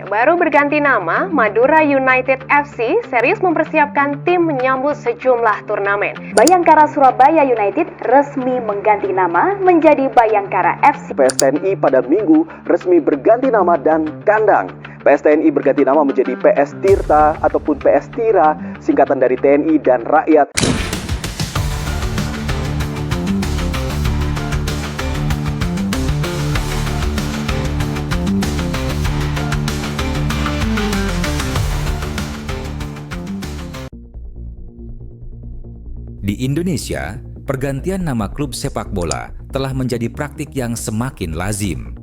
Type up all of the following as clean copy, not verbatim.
Baru berganti nama, Madura United FC serius mempersiapkan tim menyambut sejumlah turnamen. Bayangkara Surabaya United resmi mengganti nama menjadi Bayangkara FC. PSTNI pada Minggu resmi berganti nama dan kandang. PSTNI berganti nama menjadi PS Tirta ataupun PS Tira, singkatan dari TNI dan Rakyat. Di Indonesia, pergantian nama klub sepak bola telah menjadi praktik yang semakin lazim.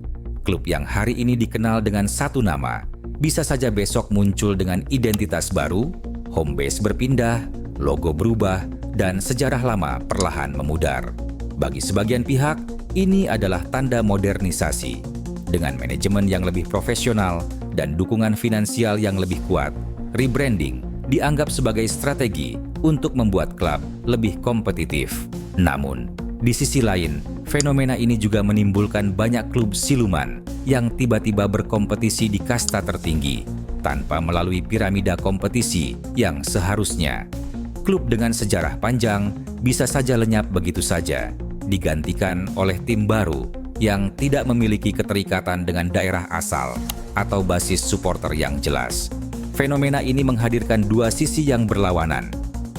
Klub yang hari ini dikenal dengan satu nama, bisa saja besok muncul dengan identitas baru, home base berpindah, logo berubah, dan sejarah lama perlahan memudar. Bagi sebagian pihak, ini adalah tanda modernisasi. Dengan manajemen yang lebih profesional dan dukungan finansial yang lebih kuat, rebranding dianggap sebagai strategi untuk membuat klub lebih kompetitif. Namun, di sisi lain, fenomena ini juga menimbulkan banyak klub siluman yang tiba-tiba berkompetisi di kasta tertinggi tanpa melalui piramida kompetisi yang seharusnya. Klub dengan sejarah panjang bisa saja lenyap begitu saja, digantikan oleh tim baru yang tidak memiliki keterikatan dengan daerah asal atau basis supporter yang jelas. Fenomena ini menghadirkan dua sisi yang berlawanan.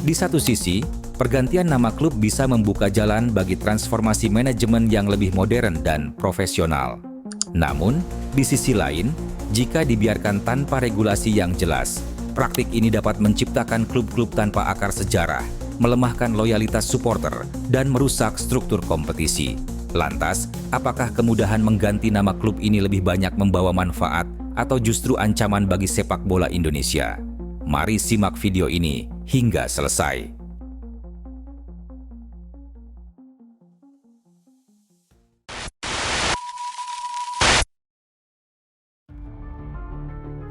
Di satu sisi, pergantian nama klub bisa membuka jalan bagi transformasi manajemen yang lebih modern dan profesional. Namun, di sisi lain, jika dibiarkan tanpa regulasi yang jelas, praktik ini dapat menciptakan klub-klub tanpa akar sejarah, melemahkan loyalitas supporter, dan merusak struktur kompetisi. Lantas, apakah kemudahan mengganti nama klub ini lebih banyak membawa manfaat atau justru ancaman bagi sepak bola Indonesia? Mari simak video ini hingga selesai.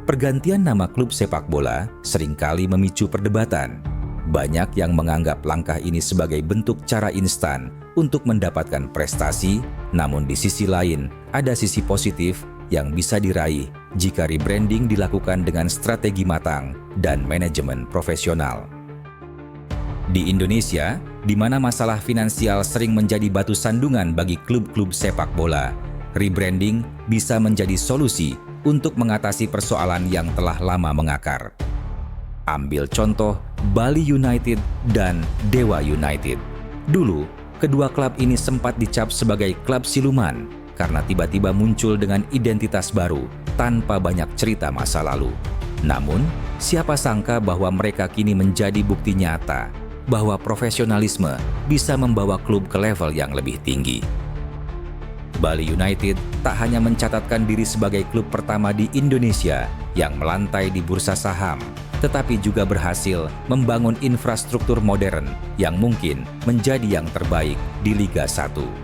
Pergantian nama klub sepak bola seringkali memicu perdebatan. Banyak yang menganggap langkah ini sebagai bentuk cara instan untuk mendapatkan prestasi, namun di sisi lain ada sisi positif yang bisa diraih jika rebranding dilakukan dengan strategi matang dan manajemen profesional. Di Indonesia, di mana masalah finansial sering menjadi batu sandungan bagi klub-klub sepak bola, rebranding bisa menjadi solusi untuk mengatasi persoalan yang telah lama mengakar. Ambil contoh Bali United dan Dewa United. Dulu, kedua klub ini sempat dicap sebagai klub siluman karena tiba-tiba muncul dengan identitas baru tanpa banyak cerita masa lalu. Namun, siapa sangka bahwa mereka kini menjadi bukti nyata bahwa profesionalisme bisa membawa klub ke level yang lebih tinggi. Bali United tak hanya mencatatkan diri sebagai klub pertama di Indonesia yang melantai di bursa saham, tetapi juga berhasil membangun infrastruktur modern yang mungkin menjadi yang terbaik di Liga 1.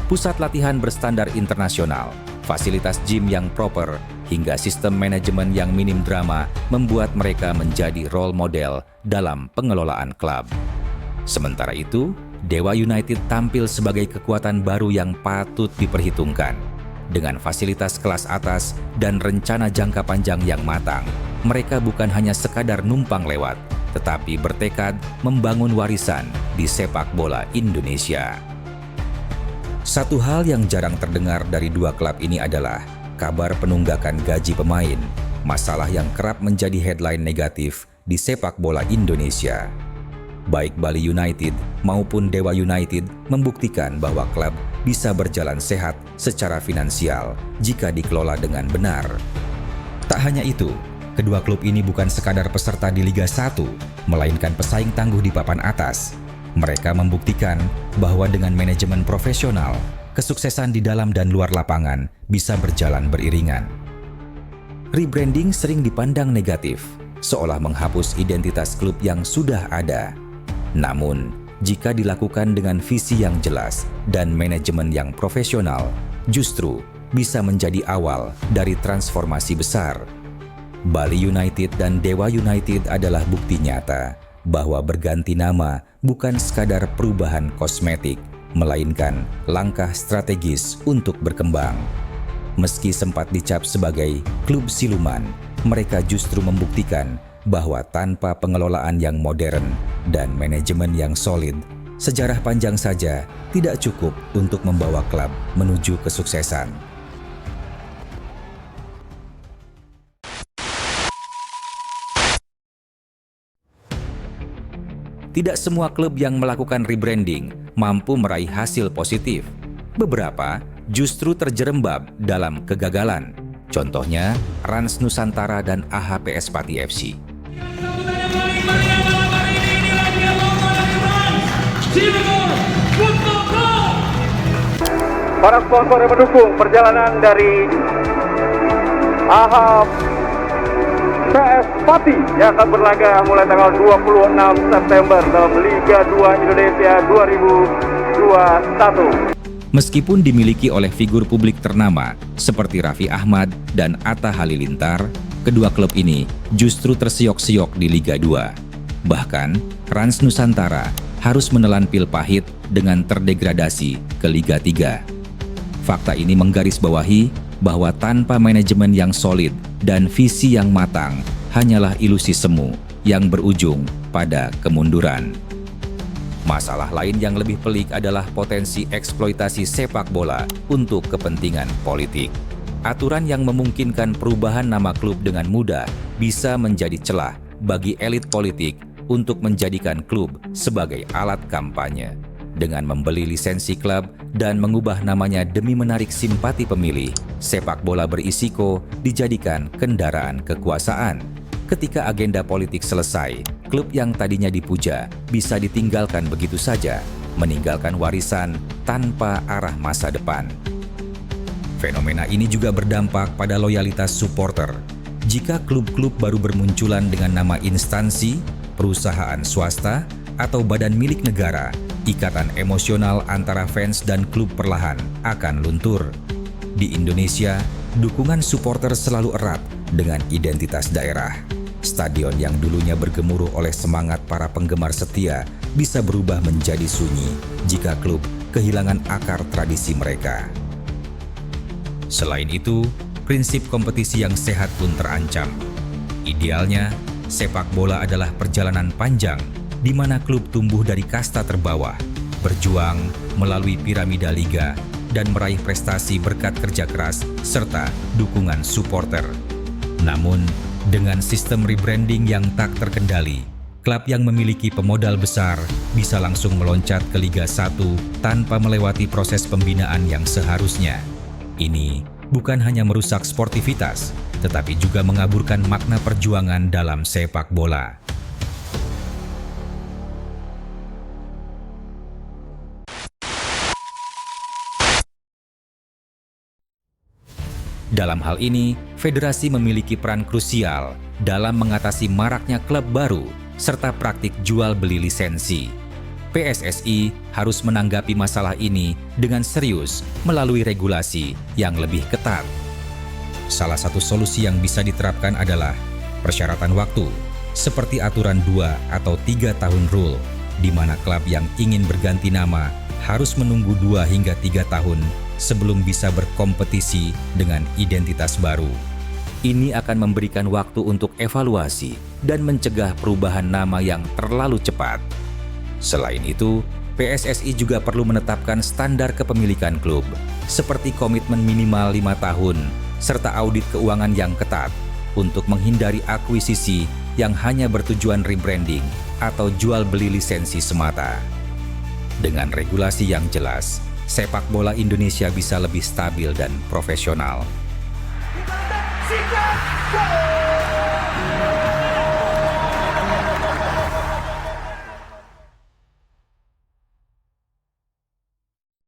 Pusat latihan berstandar internasional, fasilitas gym yang proper, hingga sistem manajemen yang minim drama membuat mereka menjadi role model dalam pengelolaan klub. Sementara itu, Dewa United tampil sebagai kekuatan baru yang patut diperhitungkan. Dengan fasilitas kelas atas dan rencana jangka panjang yang matang, mereka bukan hanya sekadar numpang lewat, tetapi bertekad membangun warisan di sepak bola Indonesia. Satu hal yang jarang terdengar dari dua klub ini adalah kabar penunggakan gaji pemain, masalah yang kerap menjadi headline negatif di sepak bola Indonesia. Baik Bali United maupun Dewa United membuktikan bahwa klub bisa berjalan sehat secara finansial jika dikelola dengan benar. Tak hanya itu, kedua klub ini bukan sekadar peserta di Liga 1, melainkan pesaing tangguh di papan atas. Mereka membuktikan bahwa dengan manajemen profesional, kesuksesan di dalam dan luar lapangan bisa berjalan beriringan. Rebranding sering dipandang negatif, seolah menghapus identitas klub yang sudah ada. Namun, jika dilakukan dengan visi yang jelas dan manajemen yang profesional, justru bisa menjadi awal dari transformasi besar. Bali United dan Dewa United adalah bukti nyata bahwa berganti nama bukan sekadar perubahan kosmetik, melainkan langkah strategis untuk berkembang. Meski sempat dicap sebagai klub siluman, mereka justru membuktikan bahwa tanpa pengelolaan yang modern dan manajemen yang solid, sejarah panjang saja tidak cukup untuk membawa klub menuju kesuksesan. Tidak semua klub yang melakukan rebranding mampu meraih hasil positif. Beberapa justru terjerembab dalam kegagalan. Contohnya Rans Nusantara dan AHPS Pati FC. Para sponsor yang mendukung perjalanan dari AHPS Pati yang akan berlaga mulai tanggal 26 September dalam Liga 2 Indonesia 2021. Meskipun dimiliki oleh figur publik ternama seperti Raffi Ahmad dan Atta Halilintar, kedua klub ini justru tersiok-siok di Liga 2. Bahkan, Rans Nusantara harus menelan pil pahit dengan terdegradasi ke Liga 3. Fakta ini menggarisbawahi bahwa tanpa manajemen yang solid dan visi yang matang, hanyalah ilusi semu yang berujung pada kemunduran. Masalah lain yang lebih pelik adalah potensi eksploitasi sepak bola untuk kepentingan politik. Aturan yang memungkinkan perubahan nama klub dengan mudah bisa menjadi celah bagi elit politik untuk menjadikan klub sebagai alat kampanye. Dengan membeli lisensi klub dan mengubah namanya demi menarik simpati pemilih, sepak bola berisiko dijadikan kendaraan kekuasaan. Ketika agenda politik selesai, klub yang tadinya dipuja bisa ditinggalkan begitu saja, meninggalkan warisan tanpa arah masa depan. Fenomena ini juga berdampak pada loyalitas supporter. Jika klub-klub baru bermunculan dengan nama instansi, perusahaan swasta, atau badan milik negara, ikatan emosional antara fans dan klub perlahan akan luntur. Di Indonesia, dukungan supporter selalu erat dengan identitas daerah. Stadion yang dulunya bergemuruh oleh semangat para penggemar setia bisa berubah menjadi sunyi jika klub kehilangan akar tradisi mereka. Selain itu, prinsip kompetisi yang sehat pun terancam. Idealnya, sepak bola adalah perjalanan panjang di mana klub tumbuh dari kasta terbawah, berjuang melalui piramida liga, dan meraih prestasi berkat kerja keras serta dukungan supporter. Namun, dengan sistem rebranding yang tak terkendali, klub yang memiliki pemodal besar bisa langsung meloncat ke Liga 1 tanpa melewati proses pembinaan yang seharusnya. Ini bukan hanya merusak sportivitas, tetapi juga mengaburkan makna perjuangan dalam sepak bola. Dalam hal ini, federasi memiliki peran krusial dalam mengatasi maraknya klub baru serta praktik jual beli lisensi. PSSI harus menanggapi masalah ini dengan serius melalui regulasi yang lebih ketat. Salah satu solusi yang bisa diterapkan adalah persyaratan waktu, seperti aturan 2 atau 3 tahun rule, di mana klub yang ingin berganti nama harus menunggu 2 hingga 3 tahun sebelum bisa berkompetisi dengan identitas baru. Ini akan memberikan waktu untuk evaluasi dan mencegah perubahan nama yang terlalu cepat. Selain itu, PSSI juga perlu menetapkan standar kepemilikan klub, seperti komitmen minimal 5 tahun, serta audit keuangan yang ketat, untuk menghindari akuisisi yang hanya bertujuan rebranding atau jual beli lisensi semata. Dengan regulasi yang jelas, sepak bola Indonesia bisa lebih stabil dan profesional. Sikat,